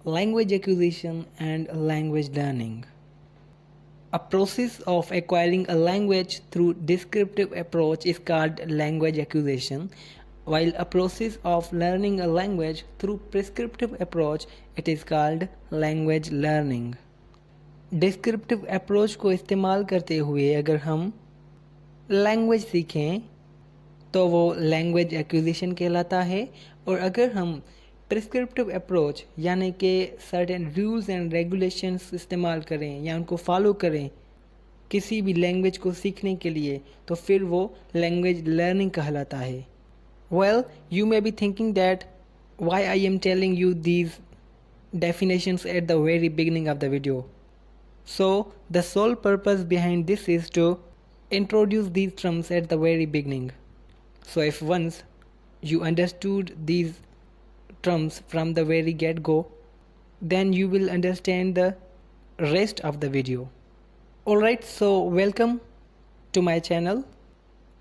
language acquisition and language learning. A process of acquiring a language through descriptive approach is called language acquisition, while a process of learning a language through prescriptive approach it is called language learning. Descriptive approach को इस्तेमाल करते हुए अगर हम language सीखें तो वो language acquisition कहलाता है, और अगर हम प्रिस्क्रिप्टिव अप्रोच यानी कि सर्टेन रूल्स एंड रेगुलेशंस इस्तेमाल करें या उनको फॉलो करें किसी भी लैंग्वेज को सीखने के लिए तो फिर वो लैंग्वेज लर्निंग कहलाता है. Well, you may be thinking that why I am telling you these definitions at the very beginning of the video. So the sole purpose behind this is to introduce these terms at the very beginning. So if once you understood these terms from the very get-go, then you will understand the rest of the video. Alright, so welcome to my channel.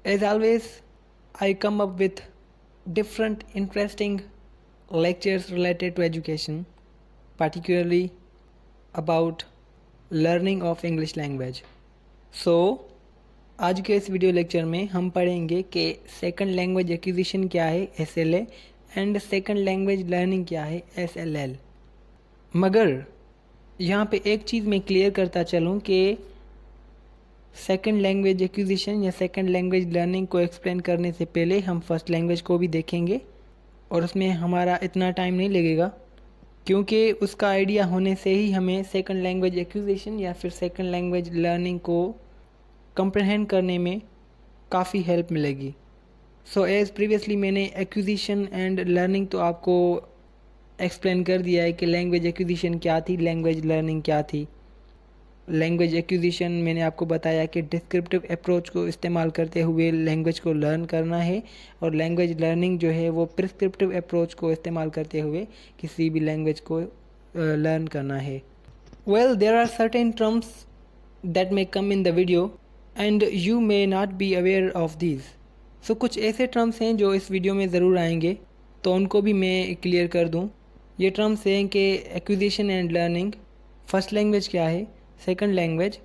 As always, I come up with different interesting lectures related to education, particularly about learning of English language. So आज के इस video lecture में हम पढ़ेंगे कि second language acquisition क्या है SLA and second language learning क्या है SLL. मगर यहाँ पे एक चीज़ मैं क्लियर करता चलूँ कि सेकंड लैंग्वेज एक्विजिशन या सेकंड लैंग्वेज लर्निंग को एक्सप्लेन करने से पहले हम फर्स्ट लैंग्वेज को भी देखेंगे, और उसमें हमारा इतना टाइम नहीं लगेगा क्योंकि उसका आइडिया होने से ही हमें सेकंड लैंग्वेज एक्विजिशन या फिर सेकंड लैंग्वेज लर्निंग को कंप्रहेंड करने में काफ़ी हेल्प मिलेगी. सो एज़ प्रीवियसली मैंने एक्विजिशन एंड लर्निंग तो आपको एक्सप्लेन कर दिया है कि लैंग्वेज एक्विजिशन क्या थी, लैंग्वेज लर्निंग क्या थी. लैंग्वेज एक्विजिशन मैंने आपको बताया कि डिस्क्रिप्टिव अप्रोच को इस्तेमाल करते हुए लैंग्वेज को लर्न करना है, और लैंग्वेज लर्निंग जो है वो प्रिस्क्रिप्टिव अप्रोच को इस्तेमाल करते हुए किसी भी लैंग्वेज को लर्न करना है. Well, there are certain terms that may come in the video and you may not be aware of these. So कुछ ऐसे टर्म्स हैं जो इस वीडियो में ज़रूर आएंगे, तो उनको भी मैं क्लियर कर दूँ. ये टर्म्स हैं कि acquisition and learning, first language क्या है, सेकंड लैंग्वेज,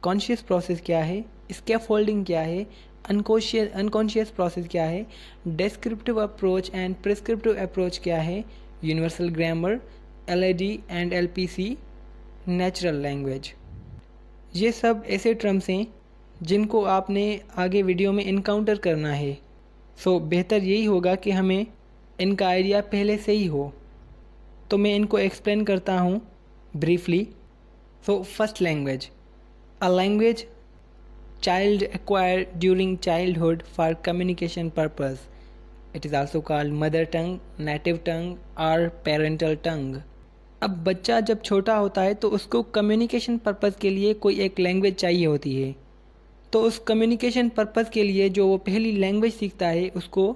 कॉन्शियस प्रोसेस क्या है, स्कैफोल्डिंग क्या है, अनकॉन्शियस प्रोसेस क्या है, descriptive approach and prescriptive approach क्या है, universal grammar, LAD and LPC, natural language. ये सब ऐसे टर्म्स हैं जिनको आपने आगे वीडियो में इनकाउंटर करना है. सो बेहतर यही होगा कि हमें इनका आइडिया पहले से ही हो. तो मैं इनको एक्सप्लेन करता हूँ briefly. So first language, a language child acquired during childhood for communication purpose. It is also called mother tongue, native tongue or parental tongue. अब बच्चा जब छोटा होता है तो उसको कम्युनिकेशन पर्पज़ के लिए कोई एक लैंग्वेज चाहिए होती है. तो उस कम्युनिकेशन पर्पज़ के लिए जो वो पहली लैंग्वेज सीखता है उसको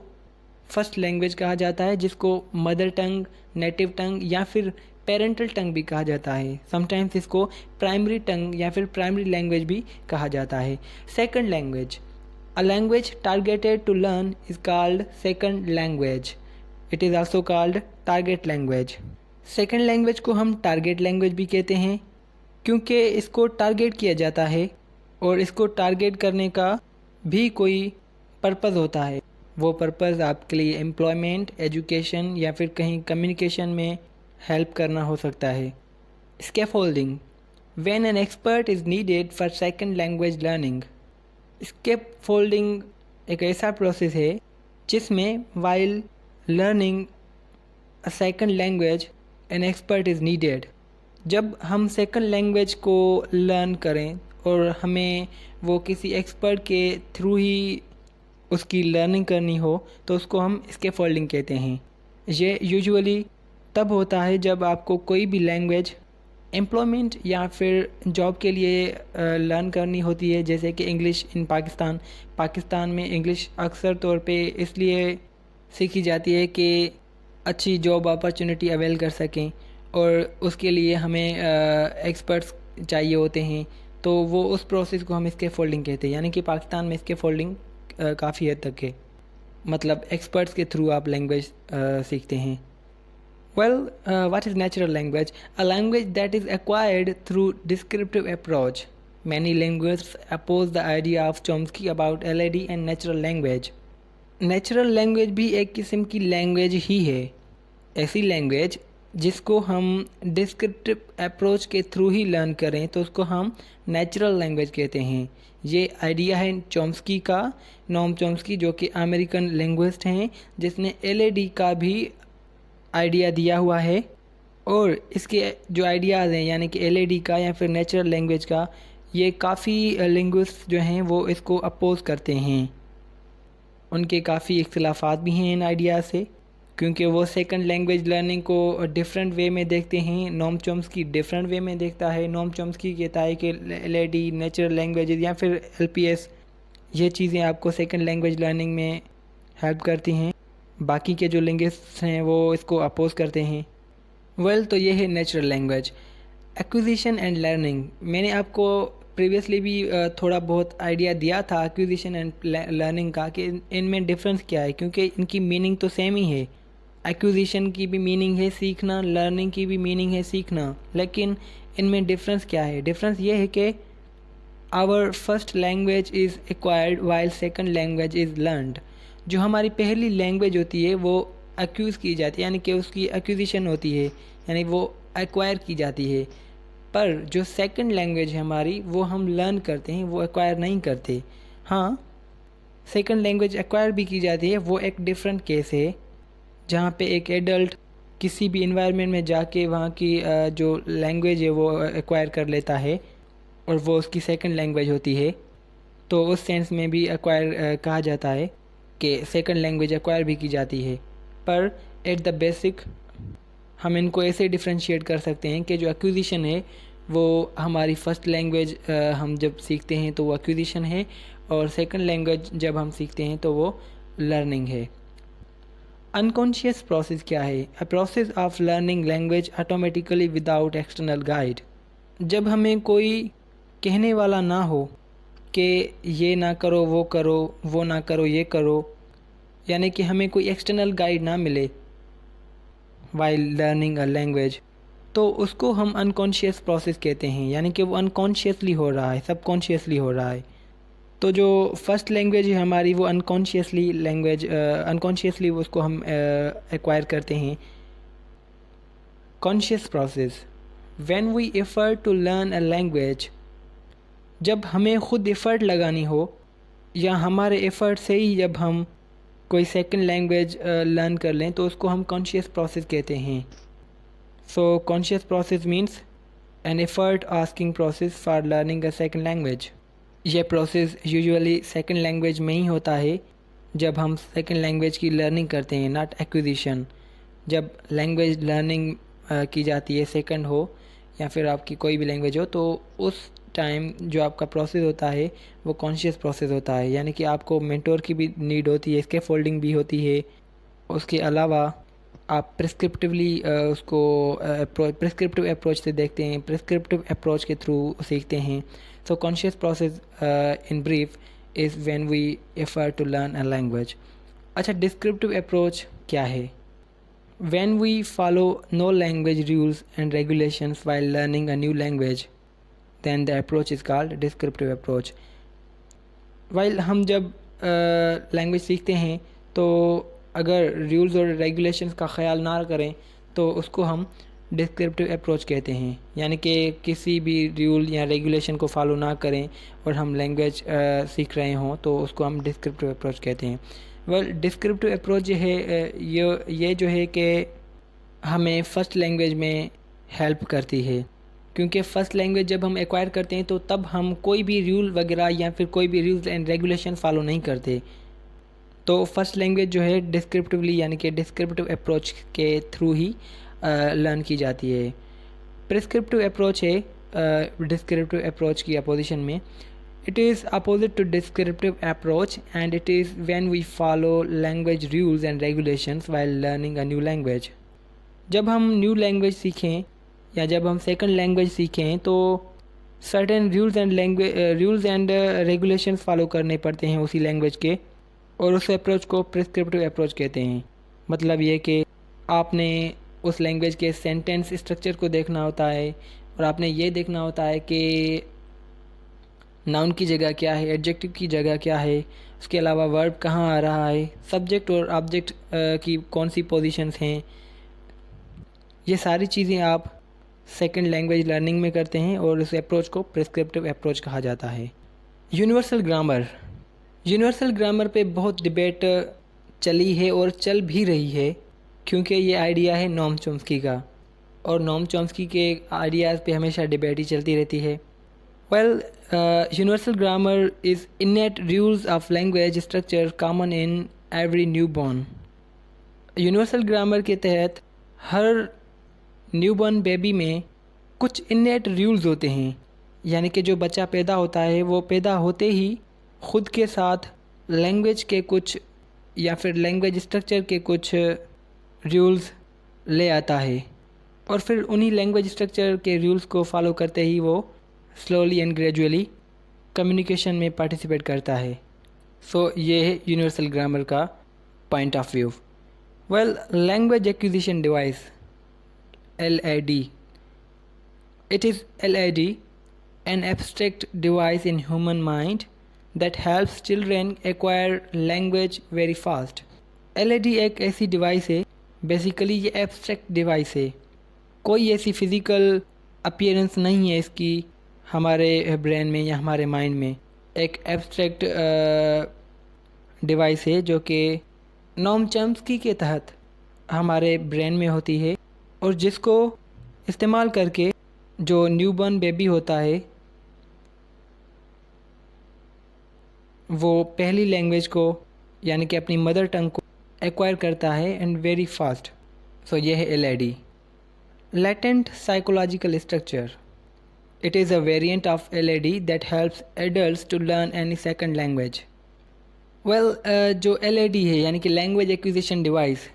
फर्स्ट लैंग्वेज कहा जाता है, जिसको मदर टंग, नेटिव टंग या फिर पेरेंटल टंग भी कहा जाता है. समटाइम्स इसको प्राइमरी टंग या फिर प्राइमरी लैंग्वेज भी कहा जाता है. Second language, a language targeted to learn is called second language. It is also called target language. Second language को हम टारगेट लैंग्वेज भी कहते हैं क्योंकि इसको टारगेट किया जाता है, और इसको टारगेट करने का भी कोई पर्पज़ होता है. वो पर्पज़ आपके लिए एम्प्लॉयमेंट, एजुकेशन या फिर कहीं कम्युनिकेशन में हेल्प करना हो सकता है. Scaffolding, when an expert is needed for second language learning. Scaffolding एक ऐसा प्रोसेस है जिसमें while learning a second language an expert is needed. जब हम सेकंड लैंग्वेज को लर्न करें और हमें वो किसी एक्सपर्ट के थ्रू ही उसकी लर्निंग करनी हो तो उसको हम स्कैफोल्डिंग कहते हैं. ये यूजुअली तब होता है जब आपको कोई भी लैंग्वेज एम्प्लॉयमेंट या फिर जॉब के लिए लर्न करनी होती है, जैसे कि इंग्लिश इन पाकिस्तान में इंग्लिश अक्सर तौर पे इसलिए सीखी जाती है कि अच्छी जॉब अपॉर्चुनिटी अवेल कर सकें, और उसके लिए हमें एक्सपर्ट्स चाहिए होते हैं. तो वो उस प्रोसेस को हम स्कैफोल्डिंग कहते हैं. यानी कि पाकिस्तान में स्कैफोल्डिंग काफ़ी हद तक है, मतलब एक्सपर्ट्स के थ्रू आप लैंग्वेज सीखते हैं. What is natural language? A language that is acquired through descriptive approach. Many linguists oppose the idea of Chomsky about LAD and natural language. Natural language भी एक किस्म की लैंग्वेज ही है, ऐसी लैंग्वेज जिसको हम डिस्क्रिप्टिव अप्रोच के थ्रू ही लर्न करें तो उसको हम नेचुरल लैंग्वेज कहते हैं। ये आइडिया है चॉम्स्की का, नोम चॉम्स्की, जो कि अमेरिकन लिंग्विस्ट हैं, जिसने एलएडी का भी आइडिया दिया हुआ है। और इसके जो आइडियाज़ हैं यानी कि एलएडी का या फिर नेचुरल लैंग्वेज का, ये काफ़ी लिंग्विस्ट जो हैं वो इसको अपोज़ करते हैं। उनके काफ़ी इख्तिलाफात भी हैं इन आइडिया से, क्योंकि वो सेकंड लैंग्वेज लर्निंग को डिफरेंट वे में देखते हैं। नोम चॉम्स्की डिफरेंट वे में देखता है। नोम चॉम्स्की कहता है कि एलएडी, नेचुरल लैंग्वेजेस या फिर एलपीएस, ये चीज़ें आपको सेकंड लैंग्वेज लर्निंग में हेल्प करती हैं। बाकी के जो लिंग्विस्ट्स हैं वो इसको अपोज करते हैं। तो ये है natural language. Acquisition and learning, मैंने आपको प्रीवियसली भी थोड़ा बहुत आइडिया दिया था एक्विजिशन एंड लर्निंग का कि इनमें डिफरेंस क्या है, क्योंकि इनकी मीनिंग तो सेम ही है। एक्विजिशन की भी मीनिंग है सीखना, लर्निंग की भी मीनिंग है सीखना, लेकिन इनमें डिफरेंस क्या है? डिफरेंस ये है कि our first language is acquired while second language is learned. जो हमारी पहली लैंग्वेज होती है वो एक्यूज़ की जाती है, यानी कि उसकी एक्विजिशन होती है, यानी वो एक्वायर की जाती है। पर जो सेकंड लैंग्वेज है हमारी, वो हम लर्न करते हैं, वो एक्वायर नहीं करते। हाँ, सेकंड लैंग्वेज एक्वायर भी की जाती है, वो एक डिफरेंट केस है, जहाँ पे एक एडल्ट किसी भी इन्वायरमेंट में जाके वहाँ की जो लैंग्वेज है वो एक्वायर कर लेता है और वो उसकी सेकंड लैंग्वेज होती है। तो उस सेंस में भी एक्वायर कहा जाता है कि सेकंड लैंग्वेज एक्वायर भी की जाती है। पर एट द बेसिक हम इनको ऐसे डिफ्रेंशिएट कर सकते हैं कि जो एक्विजिशन है वो हमारी फ़र्स्ट लैंग्वेज हम जब सीखते हैं तो वो एक्विजिशन है, और सेकंड लैंग्वेज जब हम सीखते हैं तो वो लर्निंग है। अनकॉन्शियस प्रोसेस क्या है? A process of learning language automatically without external guide. जब हमें कोई कहने वाला ना हो कि ये ना करो, वो ना करो, ये करो, यानी कि हमें कोई एक्सटर्नल गाइड ना मिले वाइल लर्निंग अ लैंग्वेज, तो उसको हम अनकॉन्शियस प्रोसेस कहते हैं, यानी कि वो अनकॉन्शियसली हो रहा है, सबकॉन्शियसली हो रहा है। तो जो फर्स्ट लैंग्वेज है हमारी वो अनकॉन्शियसली उसको हम एक्वायर करते हैं। Conscious process, when we effort to learn a language, जब हमें ख़ुद एफ़र्ट लगानी हो या हमारे एफ़र्ट से ही जब हम कोई सेकंड लैंग्वेज लर्न कर लें तो उसको हम कॉन्शियस प्रोसेस कहते हैं। So conscious process means an effort asking process for learning a second language. यह प्रोसेस यूजुअली सेकंड लैंग्वेज में ही होता है जब हम सेकंड लैंग्वेज की लर्निंग करते हैं, नॉट एक्विजिशन। जब लैंग्वेज लर्निंग की जाती है, सेकंड हो या फिर आपकी कोई भी लैंग्वेज हो, तो उस टाइम जो आपका प्रोसेस होता है वो कॉन्शियस प्रोसेस होता है, यानी कि आपको मेंटोर की भी नीड होती है, इसके फोल्डिंग भी होती है। उसके अलावा आप प्रिस्क्रिप्टिवली उसको प्रिस्क्रिप्टिव अप्रोच से देखते हैं, प्रिस्क्रिप्टिव अप्रोच के थ्रू सीखते हैं। So conscious process in brief is when we effort to learn a language. अच्छा, डिस्क्रिप्टिव अप्रोच क्या है? When we follow no language rules and regulations while learning a new language, then the approach is called descriptive approach. While हम जब language सीखते हैं तो अगर rules और रेगुलेशंस का ख्याल ना करें तो उसको हम डिस्क्रिप्टिव अप्रोच कहते हैं, यानी कि किसी भी रूल या रेगुलेशन को फॉलो ना करें और हम लैंग्वेज सीख रहे हों तो उसको हम डिस्क्रिप्टिव अप्रोच कहते हैं। डिस्क्रिप्टिव अप्रोच जो है ये जो है कि हमें फ़र्स्ट लैंग्वेज में हेल्प करती है, क्योंकि फ़र्स्ट लैंग्वेज जब हम एक्वायर करते हैं तो तब हम कोई भी रूल वगैरह या फिर कोई भी रूल्स एंड रेगुलेशन फॉलो नहीं करते। तो फर्स्ट लैंग्वेज जो है डिस्क्रिप्टिवली यानी कि डिस्क्रिप्टिव अप्रोच के थ्रू ही लर्न की जाती है। प्रिस्क्रिप्टिव अप्रोच है डिस्क्रिप्टिव अप्रोच की अपोजिशन में। It is opposite to descriptive approach and it is when we follow language rules and regulations while learning a new language. जब हम न्यू लैंग्वेज सीखें या जब हम सेकंड लैंग्वेज सीखें तो certain rules and regulations follow करने पड़ते हैं उसी लैंग्वेज के, और उस अप्रोच को प्रिस्क्रिप्टिव अप्रोच कहते हैं। मतलब ये कि आपने उस लैंग्वेज के सेंटेंस स्ट्रक्चर को देखना होता है, और आपने ये देखना होता है कि नाउन की जगह क्या है, एडजेक्टिव की जगह क्या है, उसके अलावा वर्ब कहाँ आ रहा है, सब्जेक्ट और ऑब्जेक्ट की कौन सी पोजीशंस हैं। ये सारी चीज़ें आप सेकंड लैंग्वेज लर्निंग में करते हैं और इस अप्रोच को प्रिस्क्रिप्टिव अप्रोच कहा जाता है। यूनिवर्सल ग्रामर पे बहुत डिबेट चली है और चल भी रही है, क्योंकि ये आइडिया है नोम चॉम्स्की का, और नोम चॉम्स्की के आइडियाज़ पे हमेशा डिबेट ही चलती रहती है। Universal grammar is इनेट rules of language structure common in every newborn. Universal grammar के तहत हर न्यूबॉर्न बेबी में कुछ इनेट रूल्स होते हैं, यानी कि जो बच्चा पैदा होता है वो पैदा होते ही खुद के साथ लैंग्वेज के कुछ या फिर लैंग्वेज स्ट्रक्चर के कुछ रूल्स ले आता है, और फिर उन्हीं लैंग्वेज स्ट्रक्चर के रूल्स को फॉलो करते ही वो स्लोली एंड ग्रेजुअली कम्युनिकेशन में पार्टिसिपेट करता है। सो ये है यूनिवर्सल ग्रामर का point of view. Language acquisition device LAD. It is LAD, an abstract device in human mind that helps children acquire language very fast. LAD एक ऐसी device है, basically ये एब्स्ट्रैक्ट डिवाइस है, कोई ऐसी फिज़िकल अपीयरेंस नहीं है इसकी हमारे ब्रेन में या हमारे माइंड में। एक एब्स्ट्रैक्ट डिवाइस है जो कि नोम चॉम्स्की के तहत हमारे ब्रेन में होती है, और जिसको इस्तेमाल करके जो न्यूबॉर्न बेबी होता है वो पहली लैंग्वेज को यानी कि अपनी मदर टंग को एक्वायर करता है एंड वेरी फास्ट। सो ये है LAD। Latent psychological structure, it is a variant of LAD that helps adults to learn any second language. जो LAD है यानी कि language acquisition device,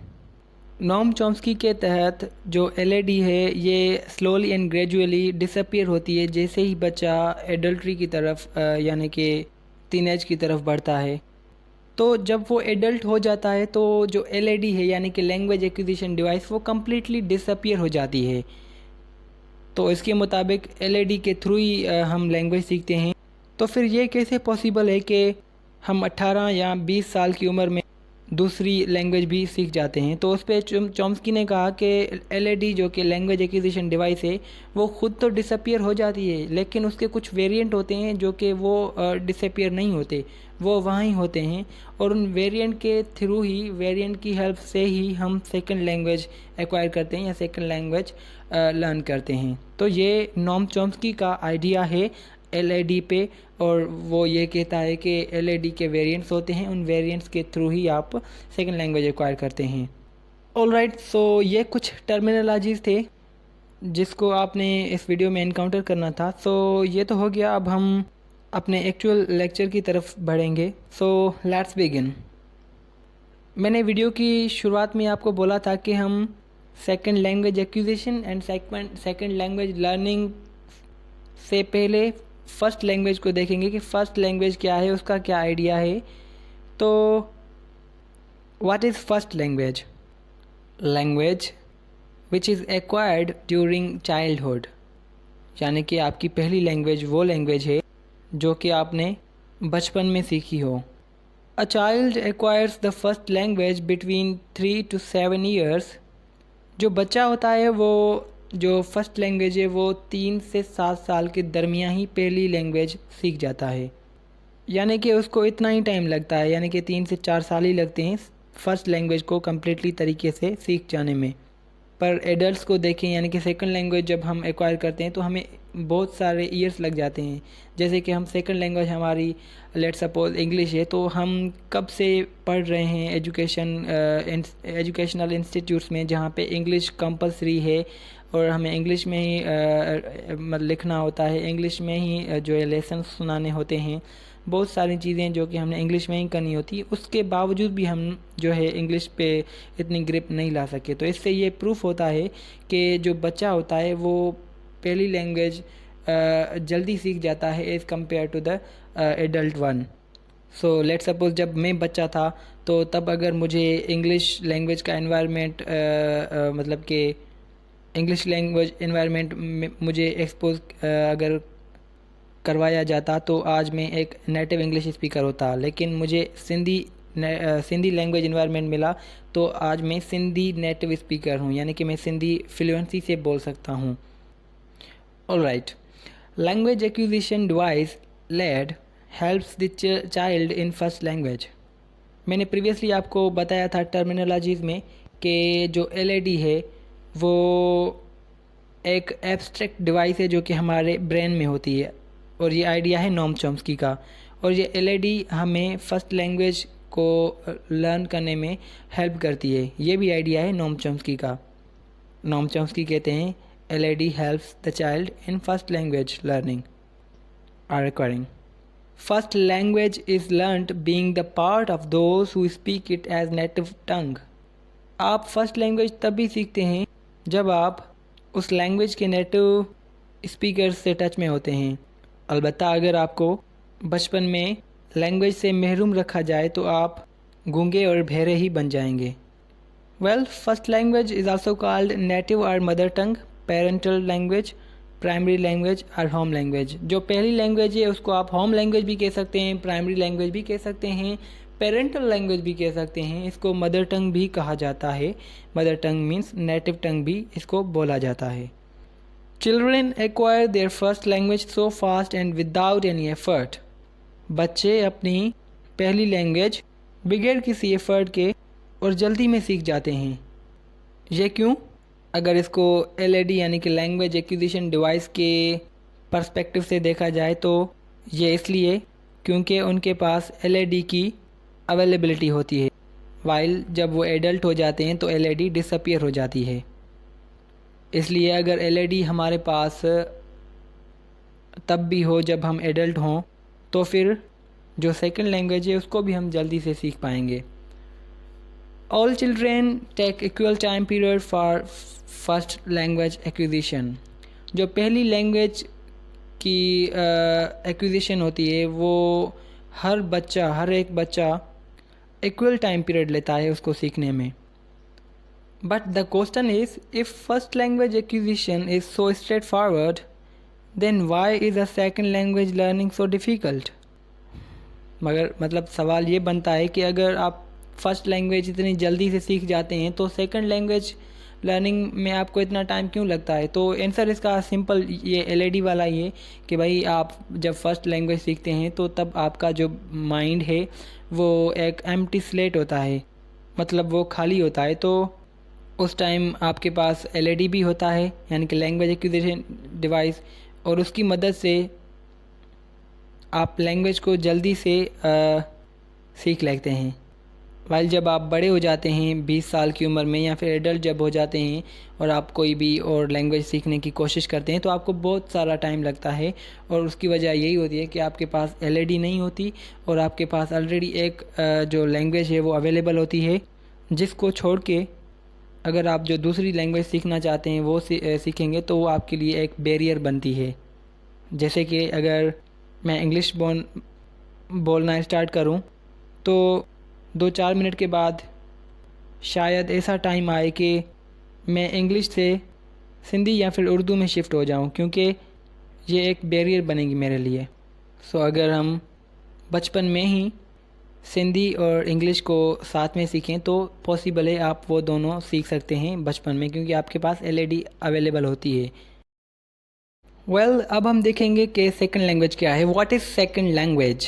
Noam Chomsky के तहत जो LAD है ये स्लोली एंड ग्रेजुअली डिसअपीयर होती है जैसे ही बच्चा एडल्ट्री की तरफ यानी कि टीनेज की तरफ बढ़ता है। तो जब वो एडल्ट हो जाता है तो जो LAD है यानी कि लैंग्वेज एक्विजिशन डिवाइस वो कम्प्लीटली डिसअपीयर हो जाती है। तो इसके मुताबिक LAD के थ्रू ही हम लैंग्वेज सीखते हैं। तो फिर ये कैसे पॉसिबल है कि हम 18 या 20 साल की उम्र में दूसरी लैंग्वेज भी सीख जाते हैं? तो उस पर चॉम्स्की ने कहा कि LAD जो कि लैंग्वेज एक्विजिशन डिवाइस है वो ख़ुद तो डिसअपीयर हो जाती है, लेकिन उसके कुछ वेरिएंट होते हैं जो कि वो डिसअपीयर नहीं होते, वो वहाँ ही होते हैं, और उन वेरिएंट के थ्रू ही, वेरिएंट की हेल्प से ही हम सेकंड लैंग्वेज एक्वायर करते हैं या सेकंड लैंग्वेज लर्न करते हैं। तो ये नोम चॉम्स्की का आइडिया है LAD पे, और वो ये कहता है कि LAD के वेरिएंट्स होते हैं, उन वेरिएंट्स के थ्रू ही आप सेकंड लैंग्वेज एक्वायर करते हैं। ऑलराइट, सो ये कुछ टर्मिनोलॉजीज़ थे जिसको आपने इस वीडियो में एनकाउंटर करना था। सो ये तो हो गया, अब हम अपने एक्चुअल लेक्चर की तरफ बढ़ेंगे। So let's begin. मैंने वीडियो की शुरुआत में आपको बोला था कि हम second language acquisition and second language learning से पहले फ़र्स्ट लैंग्वेज को देखेंगे कि फ़र्स्ट लैंग्वेज क्या है, उसका क्या आइडिया है। तो what is first language? Language which is acquired during childhood, यानी कि आपकी पहली लैंग्वेज वो लैंग्वेज है जो कि आपने बचपन में सीखी हो। A child acquires the first language between 3 to 7 years. जो बच्चा होता है वो जो फर्स्ट लैंग्वेज है वो 3 से 7 साल के दरमियान ही पहली लैंग्वेज सीख जाता है, यानी कि उसको इतना ही टाइम लगता है, यानी कि 3 से 4 साल ही लगते हैं फ़र्स्ट लैंग्वेज को कम्प्लीटली तरीके से सीख जाने में। पर एडल्ट्स को देखें, यानी कि सेकंड लैंग्वेज जब हम एक्वायर करते हैं तो हमें बहुत सारे ईयर्स लग जाते हैं। जैसे कि हम सेकंड लैंग्वेज हमारी लेट सपोज इंग्लिश है, तो हम कब से पढ़ रहे हैं एजुकेशनल इंस्टीट्यूट्स में जहाँ पे इंग्लिश कंपलसरी है, और हमें इंग्लिश में ही लिखना होता है, इंग्लिश में ही जो है लेसन सुनाने होते हैं, बहुत सारी चीज़ें जो कि हमने इंग्लिश में ही करनी होती है। उसके बावजूद भी हम जो है इंग्लिश पे इतनी ग्रिप नहीं ला सके। तो इससे ये प्रूफ होता है कि जो बच्चा होता है वो पहली लैंग्वेज जल्दी सीख जाता है as compare to the adult one. So let's suppose जब मैं बच्चा था तो तब अगर मुझे इंग्लिश लैंग्वेज का एनवायरनमेंट मतलब कि इंग्लिश लैंग्वेज एनवायरनमेंट में मुझे एक्सपोज अगर करवाया जाता तो आज मैं एक नेटिव इंग्लिश स्पीकर होता, लेकिन मुझे सिंधी लैंग्वेज इन्वायरमेंट मिला तो आज मैं सिंधी नेटिव स्पीकर हूँ, यानी कि मैं सिंधी फ्लुएंसी से बोल सकता हूँ। Alright, language acquisition device LAD helps the child in first language. मैंने प्रीवियसली आपको बताया था टर्मिनोलॉजीज़ में कि जो एलईडी है वो एक एब्स्ट्रैक्ट डिवाइस है जो कि हमारे ब्रेन में होती है, और ये आइडिया है नोम चॉम्स्की का। और ये एलईडी हमें फर्स्ट लैंग्वेज को लर्न करने में हेल्प करती है, ये भी आइडिया है नोम चॉम्स्की का। नोम चॉम्स्की कहते हैं LED helps the child in first language learning are requiring. First language is learned being the part of those who speak it as native tongue. आप फर्स्ट लैंग्वेज तभी सीखते हैं जब आप उस लैंग्वेज के नेटिव स्पीकर से टच में होते हैं। अलबत्ता अगर आपको बचपन में लैंग्वेज से महरूम रखा जाए तो आप गूंगे और बहरे ही बन जाएंगे। Well, first language is also called native और mother tongue, parental language, primary language और होम लैंग्वेज। जो पहली लैंग्वेज है उसको आप होम लैंग्वेज भी कह सकते हैं, प्राइमरी लैंग्वेज भी कह सकते हैं, पेरेंटल लैंग्वेज भी कह सकते हैं। इसको मदर टंग भी कहा जाता है। मदर टंग मीन्स नेटिव टंग भी इसको बोला जाता है। Children acquire their first language so fast and without any effort. बच्चे अपनी पहली लैंग्वेज बगैर किसी एफर्ट के और जल्दी में सीख जाते हैं। ये क्यों? अगर इसको एलईडी यानी कि लैंग्वेज एक्विजिशन डिवाइस के पर्सपेक्टिव से देखा जाए तो ये इसलिए क्योंकि उनके पास एलईडी की अवेलेबिलिटी होती है, वाइल जब वो एडल्ट हो जाते हैं तो एलईडी डिसअपीयर हो जाती है। इसलिए अगर एलईडी हमारे पास तब भी हो जब हम एडल्ट हों तो फिर जो सेकंड लैंग्वेज है उसको भी हम जल्दी से सीख पाएंगे। All children take equal time period for first language acquisition. जो पहली लैंग्वेज की एक्विजिशन होती है वो हर एक बच्चा इक्वल टाइम पीरियड लेता है उसको सीखने में। But the question is, if first language acquisition is so straightforward, then why is a second language learning so difficult? मगर मतलब सवाल ये बनता है कि अगर आप फर्स्ट लैंग्वेज इतनी जल्दी से सीख जाते हैं तो सेकंड लैंग्वेज लर्निंग में आपको इतना टाइम क्यों लगता है? तो आंसर इसका सिंपल ये एलईडी वाला ही है कि भाई आप जब फर्स्ट लैंग्वेज सीखते हैं तो तब आपका जो माइंड है वो एक एम्प्टी स्लेट होता है, मतलब वो खाली होता है। तो उस टाइम आपके पास एलईडी भी होता है यानी कि लैंग्वेज एक्विजिशन डिवाइस, और उसकी मदद से आप लैंग्वेज को जल्दी से सीख लेते हैं। वाइल जब आप बड़े हो जाते हैं 20 साल की उम्र में या फिर एडल्ट जब हो जाते हैं और आप कोई भी और लैंग्वेज सीखने की कोशिश करते हैं तो आपको बहुत सारा टाइम लगता है, और उसकी वजह यही होती है कि आपके पास एलईडी नहीं होती और आपके पास ऑलरेडी एक जो लैंग्वेज है वो अवेलेबल होती है, जिसको छोड़ के अगर आप जो दूसरी लैंग्वेज सीखना चाहते हैं वो सीखेंगे तो वो आपके लिए एक बैरियर बनती है। जैसे कि अगर मैं इंग्लिश बोलना स्टार्ट करूं तो 2-4 मिनट के बाद शायद ऐसा टाइम आए कि मैं इंग्लिश से सिंधी या फिर उर्दू में शिफ्ट हो जाऊं, क्योंकि ये एक बैरियर बनेगी मेरे लिए। सो अगर हम बचपन में ही सिंधी और इंग्लिश को साथ में सीखें तो पॉसिबल है आप वो दोनों सीख सकते हैं बचपन में, क्योंकि आपके पास एलईडी अवेलेबल होती है। वेल, अब हम देखेंगे कि सेकंड लैंग्वेज क्या है। What is second language?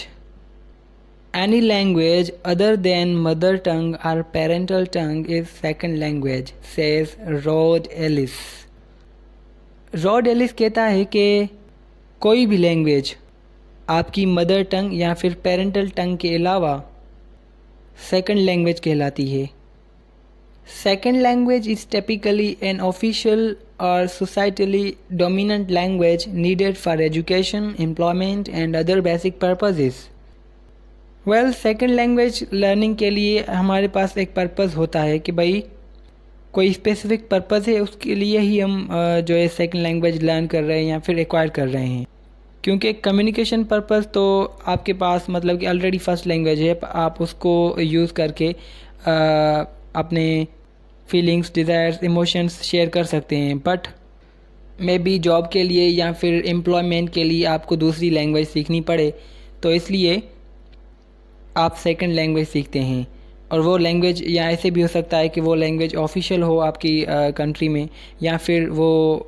Any language other than mother tongue और parental tongue is second language, says Rod Ellis. Rod Ellis कहता है कि कोई भी लैंग्वेज आपकी मदर टंग या फिर पेरेंटल टंग के अलावा सेकंड लैंग्वेज कहलाती है। Second language is typically an official और societally dominant language needed for education, employment and other basic purposes. Well, second language learning के लिए हमारे पास एक पर्पज़ होता है कि भाई कोई स्पेसिफिक पर्पज़ है, उसके लिए ही हम जो है सेकंड लैंग्वेज लर्न कर रहे हैं या फिर एक्वायर कर रहे हैं। क्योंकि कम्युनिकेशन पर्पस तो आपके पास मतलब कि ऑलरेडी फर्स्ट लैंग्वेज है, आप उसको यूज़ करके अपने फीलिंग्स, डिज़ायर्स, इमोशंस शेयर कर सकते हैं। बट मे बी जॉब के लिए या फिर एम्प्लॉयमेंट के लिए आपको दूसरी लैंग्वेज सीखनी पड़े, तो इसलिए आप सेकंड लैंग्वेज सीखते हैं। और वो लैंग्वेज या ऐसे भी हो सकता है कि वो लैंग्वेज ऑफिशियल हो आपकी कंट्री में, या फिर वो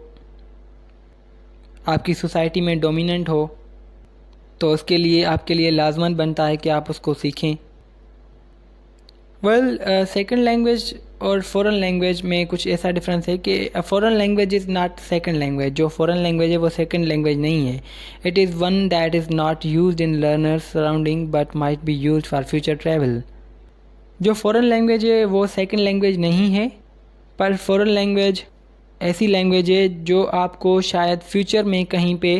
आपकी सोसाइटी में डोमिनेंट हो, तो उसके लिए आपके लिए लाजमन बनता है कि आप उसको सीखें। सेकंड लैंग्वेज और फ़ॉरेन लैंग्वेज में कुछ ऐसा डिफरेंस है कि foreign language is not second language. जो फ़ॉरेन लैंग्वेज है वो सेकंड लैंग्वेज नहीं है। It is one that is not used in learners surrounding but might be used for future travel. जो फ़ॉरेन लैंग्वेज है वो सेकंड लैंग्वेज नहीं है, पर फ़ॉरेन लैंग्वेज ऐसी लैंग्वेज है जो आपको शायद फ्यूचर में कहीं पे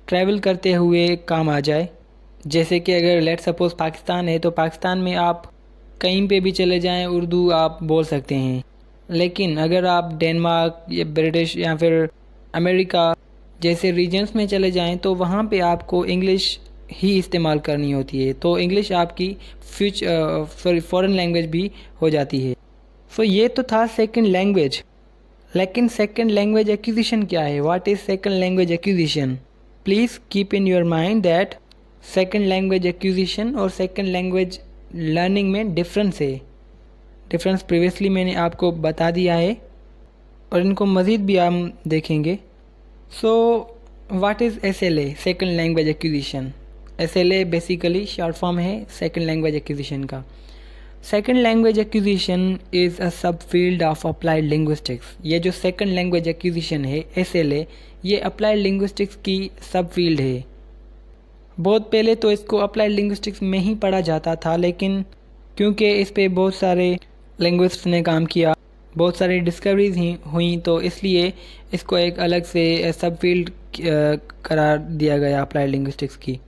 ट्रैवल करते हुए काम आ जाए। जैसे कि अगर लेट सपोज़ पाकिस्तान है, तो पाकिस्तान में आप कहीं पे भी चले जाएं उर्दू आप बोल सकते हैं। लेकिन अगर आप डेनमार्क या ब्रिटिश या फिर अमेरिका जैसे रीजन्स में चले जाएं, तो वहाँ पे आपको इंग्लिश ही इस्तेमाल करनी होती है। तो इंग्लिश आपकी फ़ॉरेन लैंग्वेज भी हो जाती है। सो ये तो था सेकंड लैंग्वेज। लेकिन सेकंड लैंग्वेज एक्विजिशन क्या है? What is second language acquisition? Please keep in your mind that second language acquisition और सेकंड लैंग्वेज लर्निंग में डिफरेंस है। डिफरेंस प्रीवियसली मैंने आपको बता दिया है और इनको मज़ीद भी हम देखेंगे। So what is SLA, second language acquisition? SLA basically short form है सेकंड लैंग्वेज एक्विजिशन का। Second language acquisition is a सब फील्ड ऑफ अप्लाइड लिंग्विस्टिक्स। ये जो सेकंड लैंग्वेज एक्विजिशन है SLA, ये अप्लाइड लिंग्विस्टिक्स की सब फील्ड है। बहुत पहले तो इसको अप्लाइड लिंग्विस्टिक्स में ही पढ़ा जाता था, लेकिन क्योंकि इस पे बहुत सारे लिंग्विस्ट्स ने काम किया, बहुत सारी डिस्कवरीज हुई, तो इसलिए इसको एक अलग से सब फील्ड करार दिया गया अप्लाइड लिंग्विस्टिक्स की।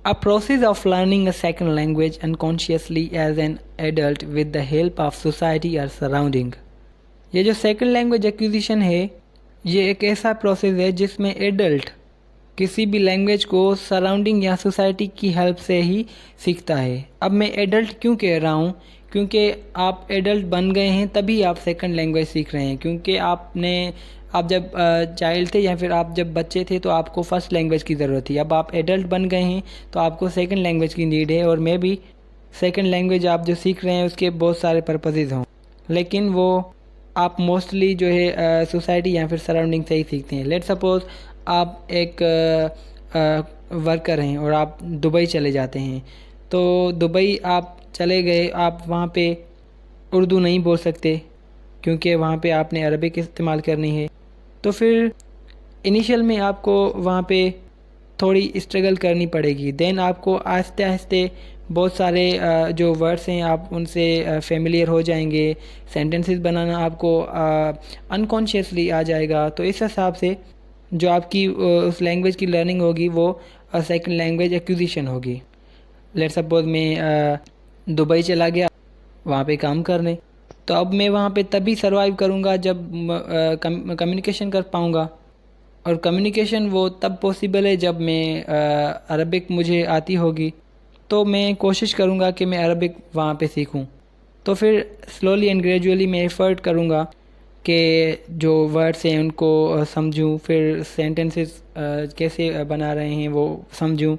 A process of learning a second language unconsciously as an adult with the help of society or surrounding। ये जो सेकंड लैंग्वेज एक्विजिशन है, ये एक ऐसा प्रोसेस है जिसमें एडल्ट किसी भी लैंग्वेज को सराउंडिंग या सोसाइटी की हेल्प से ही सीखता है। अब मैं एडल्ट क्यों कह रहा हूँ? क्योंकि आप एडल्ट बन गए हैं तभी आप सेकंड लैंग्वेज सीख रहे हैं। क्योंकि आप जब चाइल्ड थे या फिर आप जब बच्चे थे तो आपको फ़र्स्ट लैंग्वेज की ज़रूरत थी। अब आप एडल्ट बन गए हैं तो आपको सेकंड लैंग्वेज की नीड है। और मे भी सेकंड लैंग्वेज आप जो सीख रहे हैं उसके बहुत सारे पर्पसेस हों, लेकिन वो आप मोस्टली जो है सोसाइटी या फिर सराउंडिंग से ही सीखते हैं। लेट सपोज़ आप एक वर्कर हैं और आप दुबई चले जाते हैं, तो दुबई आप चले गए, आप वहाँ पे उर्दू नहीं बोल सकते क्योंकि वहाँ पे आपने अरबिक इस्तेमाल करनी है। तो फिर इनिशियल में आपको वहाँ पे थोड़ी स्ट्रगल करनी पड़ेगी। देन आपको आहिस्ते आहिस्ते बहुत सारे जो वर्ड्स हैं आप उनसे फेमिलियर हो जाएंगे। सेंटेंसेस बनाना आपको अनकॉन्शियसली आ जाएगा। तो इस हिसाब से जो आपकी उस लैंग्वेज की लर्निंग होगी वो सेकंड लैंग्वेज एक्विजिशन होगी। लेट सपोज मैं दुबई चला गया वहाँ पे काम करने, तो अब मैं वहाँ पे तभी सर्वाइव करूँगा जब कम्युनिकेशन कर पाऊँगा। और कम्युनिकेशन वो तब पॉसिबल है जब मैं अरबिक मुझे आती होगी। तो मैं कोशिश करूँगा कि मैं अरबिक वहाँ पे सीखूँ। तो फिर स्लोली एंड ग्रेजुअली मैं एफ़र्ट करूँगा कि जो वर्ड्स हैं उनको समझूं, फिर सेंटेंसेस कैसे बना रहे हैं वो समझूं।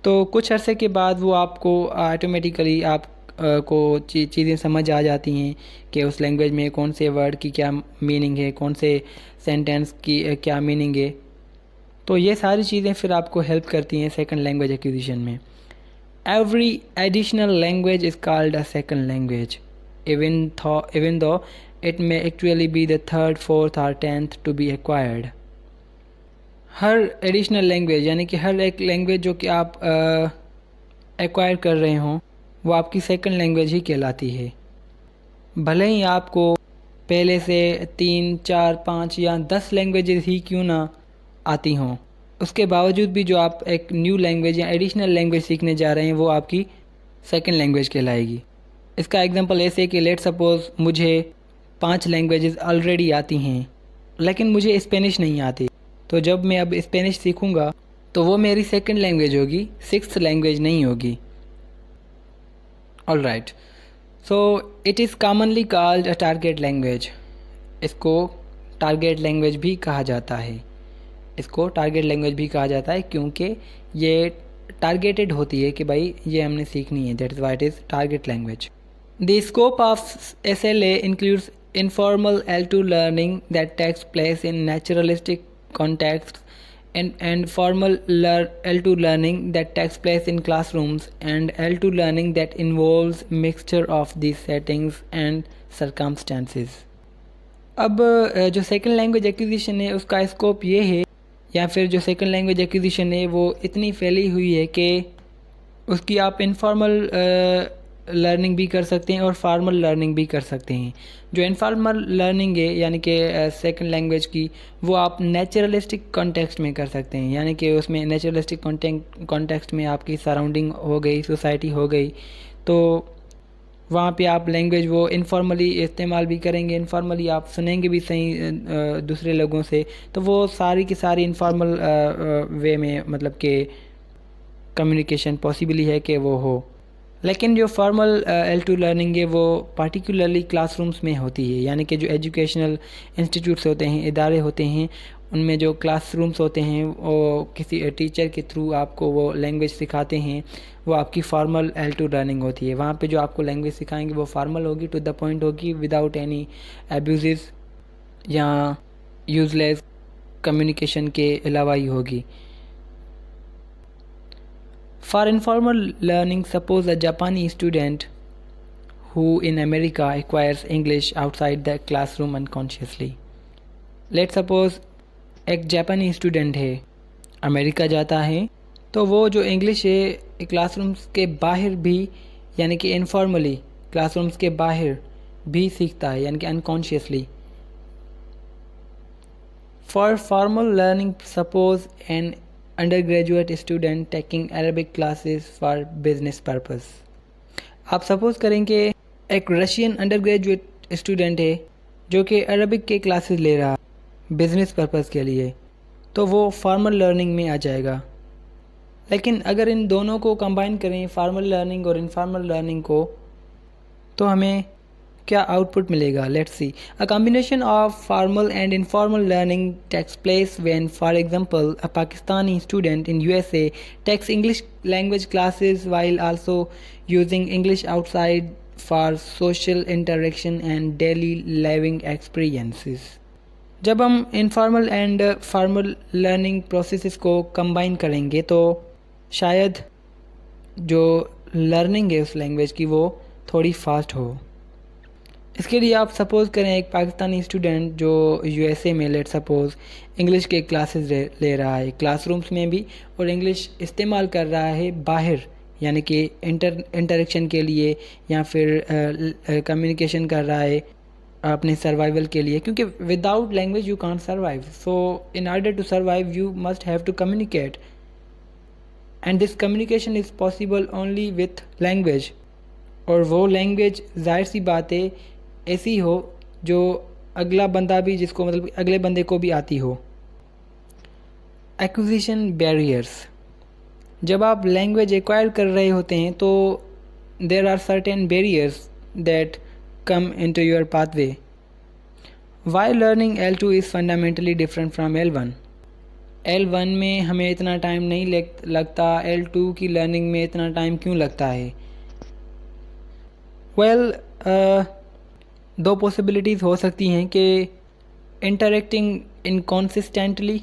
तो कुछ अरसे के बाद वो आपको ऑटोमेटिकली आप को चीज़ें समझ आ जाती हैं कि उस लैंग्वेज में कौन से वर्ड की क्या मीनिंग है, कौन से सेंटेंस की क्या मीनिंग है। तो ये सारी चीज़ें फिर आपको हेल्प करती हैं सेकंड लैंग्वेज एक्विजिशन में। Every additional language is called a second language even though it may actually be the third, fourth or 10th to be acquired। Her additional language यानी कि हर एक लैंग्वेज जो कि आप एक्वायर कर रहे हों वो आपकी सेकंड लैंग्वेज ही कहलाती है। भले ही आपको पहले से 3, 4, 5 या 10 लैंग्वेजेस ही क्यों ना आती हों, उसके बावजूद भी जो आप एक न्यू लैंग्वेज या एडिशनल लैंग्वेज सीखने जा रहे हैं वो आपकी सेकंड लैंग्वेज कहलाएगी। इसका एग्जांपल ऐसे है कि लेट सपोज़ मुझे 5 लैंग्वेजेस ऑलरेडी आती हैं लेकिन मुझे स्पेनिश नहीं आती। तो जब मैं अब स्पेनिश सीखूंगा तो वो मेरी सेकंड लैंग्वेज होगी, सिक्स्थ लैंग्वेज नहीं होगी। All right, so it is commonly called a target language. इसको टारगेट लैंग्वेज भी कहा जाता है। इसको टारगेट लैंग्वेज भी कहा जाता है क्योंकि ये टारगेटेड होती है कि भाई ये हमने सीखनी है, that is why it is target language. The scope of SLA includes informal L2 learning that takes place in naturalistic contexts and formal L2 learning that takes place in classrooms and L2 learning that involves mixture of these settings and circumstances। अब जो second language acquisition है उसका scope ये है, या फिर जो second language acquisition है वो इतनी फैली हुई है कि उसकी आप इनफॉर्मल लर्निंग भी कर सकते हैं और फार्मल लर्निंग भी कर सकते हैं। जो इनफॉर्मल लर्निंग है यानी कि सेकंड लैंग्वेज की, वो आप नेचुरलिस्टिक कॉन्टेक्स्ट में कर सकते हैं, यानी कि उसमें नेचुरलिस्टिक कॉन्टेक्स्ट में आपकी सराउंडिंग हो गई, सोसाइटी हो गई, तो वहाँ पे आप लैंग्वेज वो इनफॉर्मली इस्तेमाल भी करेंगे, इनफॉर्मली आप सुनेंगे भी सही दूसरे लोगों से, तो वो सारी की सारी इनफॉर्मल वे में मतलब कि कम्युनिकेशन पॉसिबल है कि वो हो। लेकिन जो फॉर्मल L2 लर्निंग है वो पार्टिकुलरली क्लासरूम्स में होती है, यानी कि जो एजुकेशनल इंस्टीट्यूट्स होते हैं, इदारे होते हैं, उनमें जो क्लासरूम्स होते हैं वो किसी टीचर के थ्रू आपको वो लैंग्वेज सिखाते हैं, वो आपकी फॉर्मल L2 लर्निंग होती है। वहाँ पे जो आपको लैंग्वेज सिखाएंगे वो फॉर्मल होगी, टू द पॉइंट होगी, विदाउट एनी एब्यूज़ या यूज़लेस कम्युनिकेशन के अलावा ही होगी। For informal learning, suppose a Japanese student who in America acquires English outside the classroom unconsciously. Let's suppose एक जापानी स्टूडेंट है, अमेरिका जाता है, तो वो जो इंग्लिश है क्लासरूम्स के बाहर भी, यानी कि इनफॉर्मली क्लासरूम्स के बाहर भी सीखता है, यानी कि unconsciously. For formal learning, suppose an undergraduate student taking Arabic classes for business purpose. आप सपोज करेंगे एक रशियन अंडरग्रेजुएट स्टूडेंट है जो कि अरबिक के क्लासेस ले रहा बिजनेस पर्पस के लिए, तो वो फॉर्मल लर्निंग में आ जाएगा। लेकिन अगर इन दोनों को कंबाइन करें, फार्मल लर्निंग और इनफॉर्मल लर्निंग को, तो हमें क्या आउटपुट मिलेगा? Let's see. A combination of formal and informal learning takes place when, for example, a Pakistani student in USA takes English language classes while also using English outside for social interaction and daily living experiences. जब हम informal and formal learning processes को combine करेंगे तो शायद जो learning है उस language की वो थोड़ी फास्ट हो। इसके लिए आप सपोज़ करें एक पाकिस्तानी स्टूडेंट जो USA में लेट सपोज़ इंग्लिश के क्लासेस ले रहा है, क्लासरूम्स में भी, और इंग्लिश इस्तेमाल कर रहा है बाहर, यानी कि इंटरेक्शन के लिए या फिर कम्युनिकेशन कर रहा है अपने सर्वाइवल के लिए, क्योंकि without language you can't survive. So in order to survive you must have to communicate, and this communication is possible only with language. और वो लैंग्वेज जाहिर सी बात है ऐसी हो जो अगला बंदा भी, जिसको मतलब अगले बंदे को भी आती हो। Acquisition barriers. जब आप लैंग्वेज एक्वायर कर रहे होते हैं तो there are certain barriers that come into your pathway. Why learning L2 is fundamentally different from L1। L1 में हमें इतना टाइम नहीं लगता, L2 की लर्निंग में इतना टाइम क्यों लगता है? वेल, दो पॉसिबिलिटीज़ हो सकती हैं कि interacting inconsistently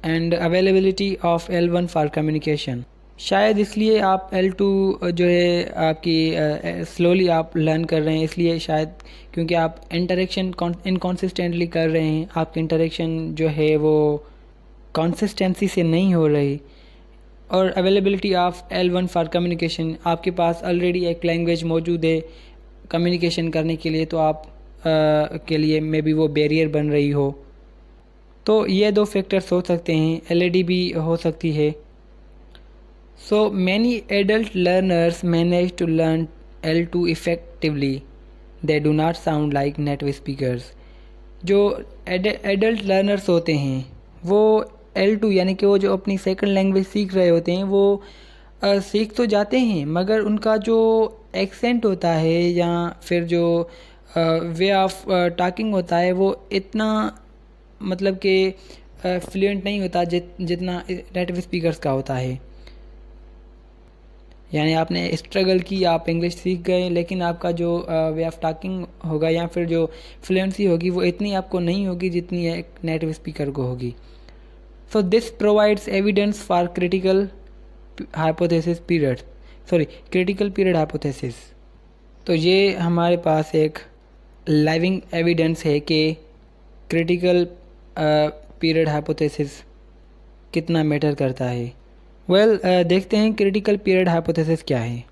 and availability of L1 for communication. शायद इसलिए आप L2 जो है आपकी स्लोली आप लर्न कर रहे हैं, इसलिए शायद क्योंकि आप इंटरेक्शन इनकॉन्सिस्टेंटली कर रहे हैं, आपकी इंटरेक्शन जो है वो कंसिस्टेंसी से नहीं हो रही। और availability of L1 for communication, आपके पास ऑलरेडी एक लैंग्वेज मौजूद है कम्युनिकेशन करने के लिए, तो आप के लिए मे बी वो बैरियर बन रही हो। तो ये दो फैक्टर्स हो सकते हैं, LAD भी हो सकती है। So many adult learners manage to learn L2 effectively, they do not sound like native speakers. जो एडल्ट लर्नर्स होते हैं वो L2 यानी कि वो जो अपनी सेकंड लैंग्वेज सीख रहे होते हैं वो सीख तो जाते हैं, मगर उनका जो एक्सेंट होता है या फिर जो वे ऑफ टॉकिंग होता है वो इतना मतलब कि फ्लुएंट नहीं होता जितना नेटिव स्पीकर्स का होता है। यानी आपने स्ट्रगल की, आप इंग्लिश सीख गए, लेकिन आपका जो वे ऑफ टॉकिंग होगा या फिर जो फ्लुएंसी होगी वो इतनी आपको नहीं होगी जितनी एक नेटिव स्पीकर को होगी। So this provides evidence for critical period hypothesis. तो ये हमारे पास एक लाइविंग एविडेंस है कि क्रिटिकल पीरियड हाइपोथेसिस कितना मैटर करता है। देखते हैं क्रिटिकल पीरियड हाइपोथेसिस क्या है।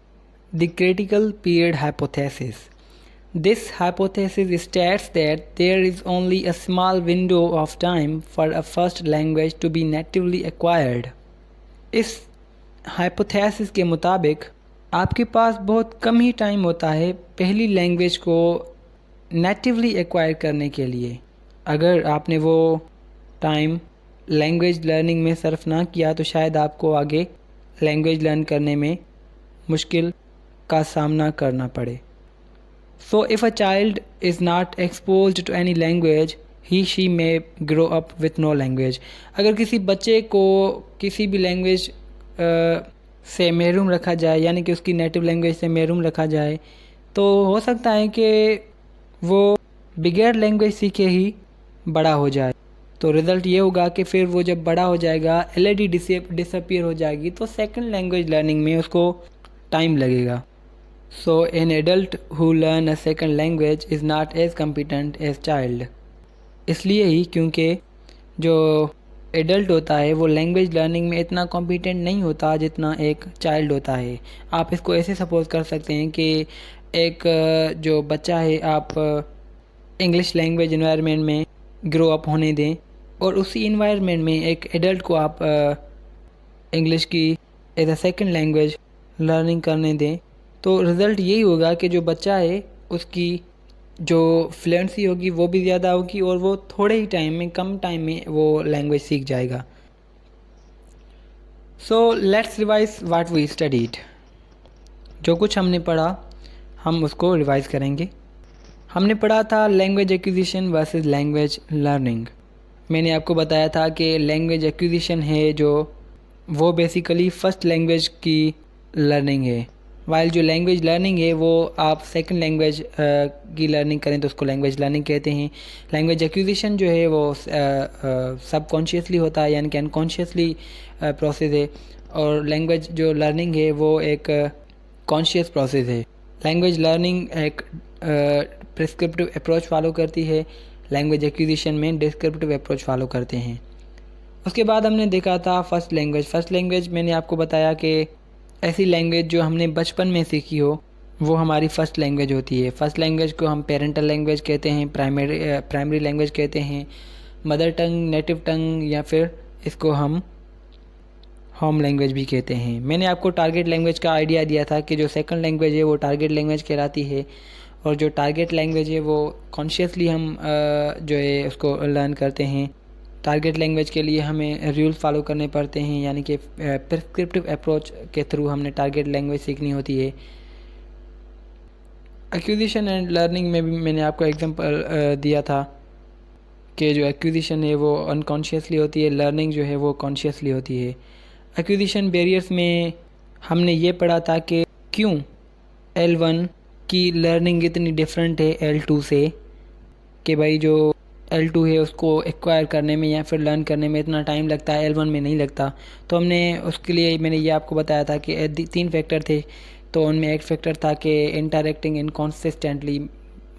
The critical period hypothesis, this hypothesis states that there is only a small window of time for a first language to be natively acquired. इस hypothesis के मुताबिक आपके पास बहुत कम ही टाइम होता है पहली लैंग्वेज को नेटिवली एक्वायर करने के लिए। अगर आपने वो टाइम लैंग्वेज लर्निंग में सर्फ ना किया तो शायद आपको आगे लैंग्वेज लर्न करने में मुश्किल का सामना करना पड़े। So if a child is not exposed to any language he she may grow up with no language. अगर किसी बच्चे को किसी भी लैंग्वेज से महरूम रखा जाए, यानी कि उसकी नेटिव लैंग्वेज से महरूम रखा जाए, तो हो सकता है कि वो बिगैर लैंग्वेज सीखे ही बड़ा हो जाए। तो रिज़ल्ट ये होगा कि फिर वो जब बड़ा हो जाएगा एलईडी डिसअपीयर हो जाएगी, तो सेकंड लैंग्वेज लर्निंग में उसको टाइम लगेगा। So an adult who learn a second language is not as competent as child. इसलिए ही क्योंकि जो एडल्ट होता है वो लैंग्वेज लर्निंग में इतना कॉम्पिटेंट नहीं होता जितना एक चाइल्ड होता है। आप इसको ऐसे सपोज कर सकते हैं कि एक जो बच्चा है आप इंग्लिश लैंग्वेज इन्वायरमेंट में ग्रो अप होने दें और उसी इन्वायरमेंट में एक एडल्ट को आप इंग्लिश की as a second language learning करने दें, तो रिज़ल्ट यही होगा कि जो बच्चा है उसकी जो फ्लुएंसी होगी वो भी ज़्यादा होगी और वो थोड़े ही टाइम में, कम टाइम में वो लैंग्वेज सीख जाएगा। So let's revise what we studied. जो कुछ हमने पढ़ा हम उसको रिवाइज करेंगे। हमने पढ़ा था language acquisition versus language learning. मैंने आपको बताया था कि लैंग्वेज एक्विजिशन है जो वो बेसिकली फ़र्स्ट लैंग्वेज की लर्निंग है, वाइल जो लैंग्वेज लर्निंग है वो आप सेकंड लैंग्वेज की लर्निंग करें तो उसको लैंग्वेज लर्निंग कहते हैं। लैंग्वेज एक्विजिशन जो है वो सबकॉन्शियसली होता है, यानी कि अनकॉन्शियसली प्रोसेस है, और लैंग्वेज जो लर्निंग है वो एक कॉन्शियस प्रोसेस है। लैंग्वेज लर्निंग एक प्रिस्क्रिप्टिव अप्रोच फॉलो करती है, लैंग्वेज एक्विजिशन में डिस्क्रिप्टिव अप्रोच फॉलो करते हैं। उसके बाद हमने देखा था फर्स्ट लैंग्वेज मैंने आपको बताया कि ऐसी लैंग्वेज जो हमने बचपन में सीखी हो वो हमारी फ़र्स्ट लैंग्वेज होती है। फ़र्स्ट लैंग्वेज को हम पेरेंटल लैंग्वेज कहते हैं, प्राइमरी लैंग्वेज कहते हैं, मदर टंग, नेटिव टंग, या फिर इसको हम होम लैंग्वेज भी कहते हैं। मैंने आपको टारगेट लैंग्वेज का आइडिया दिया था कि जो सेकंड लैंग्वेज है वो टारगेट लैंग्वेज कहलाती है, और जो टारगेट लैंग्वेज है वो कॉन्शियसली हम जो है उसको लर्न करते हैं। टारगेट लैंग्वेज के लिए हमें रूल फॉलो करने पड़ते हैं, यानी कि प्रिस्क्रिप्टिव अप्रोच के थ्रू हमने टारगेट लैंग्वेज सीखनी होती है। एक्विजिशन एंड लर्निंग में भी मैंने आपको एग्जांपल दिया था कि जो एक्विजिशन है वो अनकॉन्शियसली होती है, लर्निंग जो है वो कॉन्शियसली होती है। एक्विजिशन बैरियर्स में हमने ये पढ़ा था कि क्यों L1 की लर्निंग इतनी डिफरेंट है L2 से, कि भाई जो L2 है उसको एक्वायर करने में या फिर लर्न करने में इतना टाइम लगता है, L1 में नहीं लगता। तो हमने उसके लिए मैंने ये आपको बताया था कि 3 फैक्टर थे। तो उनमें एक फैक्टर था कि इंटरैक्टिंग इनकॉन्सिस्टेंटली,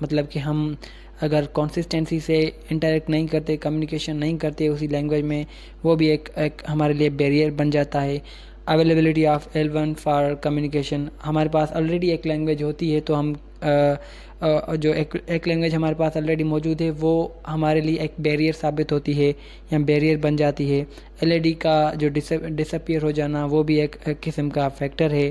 मतलब कि हम अगर कंसिस्टेंसी से इंटरैक्ट नहीं करते, कम्युनिकेशन नहीं करते उसी लैंग्वेज में, वो भी एक हमारे लिए बैरियर बन जाता है। Availability of L1 for communication, हमारे पास ऑलरेडी एक लैंग्वेज होती है तो हम जो एक लैंग्वेज हमारे पास ऑलरेडी मौजूद है वो हमारे लिए एक बैरियर साबित होती है या बैरियर बन जाती है। एलईडी का जो डिसअपीयर हो जाना वो भी एक किस्म का फैक्टर है।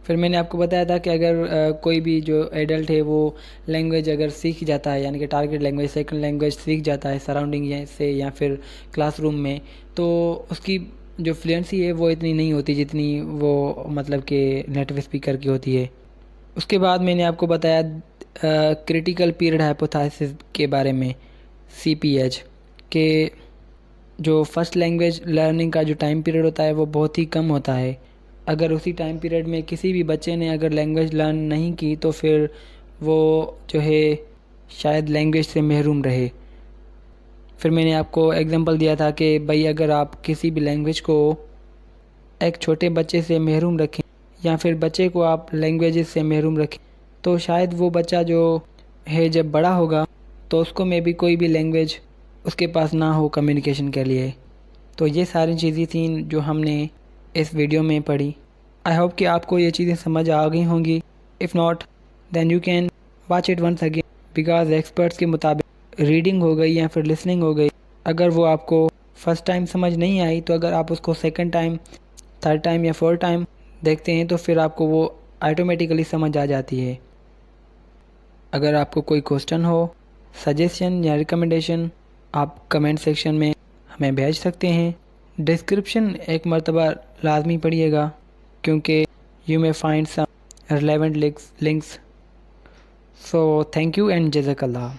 फिर मैंने आपको बताया था कि अगर कोई भी जो एडल्ट है वो लैंग्वेज अगर सीख जाता है, यानी कि टारगेट लैंग्वेज, सेकंड लैंग्वेज सीख जाता है सराउंडिंग से या फिर क्लासरूम में, तो उसकी जो फ्लुएंसी है वो इतनी नहीं होती जितनी वो मतलब कि नेटिव स्पीकर की होती है। उसके बाद मैंने आपको बताया क्रिटिकल पीरियड हाइपोथेसिस के बारे में, CPH, के जो फर्स्ट लैंग्वेज लर्निंग का जो टाइम पीरियड होता है वो बहुत ही कम होता है। अगर उसी टाइम पीरियड में किसी भी बच्चे ने अगर लैंग्वेज लर्न नहीं की तो फिर वो जो है शायद लैंग्वेज से महरूम रहे। फिर मैंने आपको एग्जांपल दिया था कि भाई अगर आप किसी भी लैंग्वेज को एक छोटे बच्चे से महरूम रखें या फिर बच्चे को आप लैंग्वेजेस से महरूम रखें तो शायद वो बच्चा जो है जब बड़ा होगा तो उसको में भी कोई भी लैंग्वेज उसके पास ना हो कम्युनिकेशन के लिए। तो ये सारी चीज़ें थी जो हमने इस वीडियो में पढ़ी। आई होप कि आपको ये चीज़ें समझ आ गई होंगी। If not then you can watch it once again, because experts के मुताबिक रीडिंग हो गई या फिर लिसनिंग हो गई, अगर वो आपको फर्स्ट टाइम समझ नहीं आई तो अगर आप उसको सेकंड टाइम, थर्ड टाइम या फोर्थ टाइम देखते हैं तो फिर आपको वो ऑटोमेटिकली समझ आ जाती है। अगर आपको कोई क्वेश्चन हो, सजेशन या रिकमेंडेशन, आप कमेंट सेक्शन में हमें भेज सकते हैं। डिस्क्रिप्शन एक मरतबा लाजमी पढ़िएगा क्योंकि you may find some relevant links. So thank you and जज़ाकल्लाह।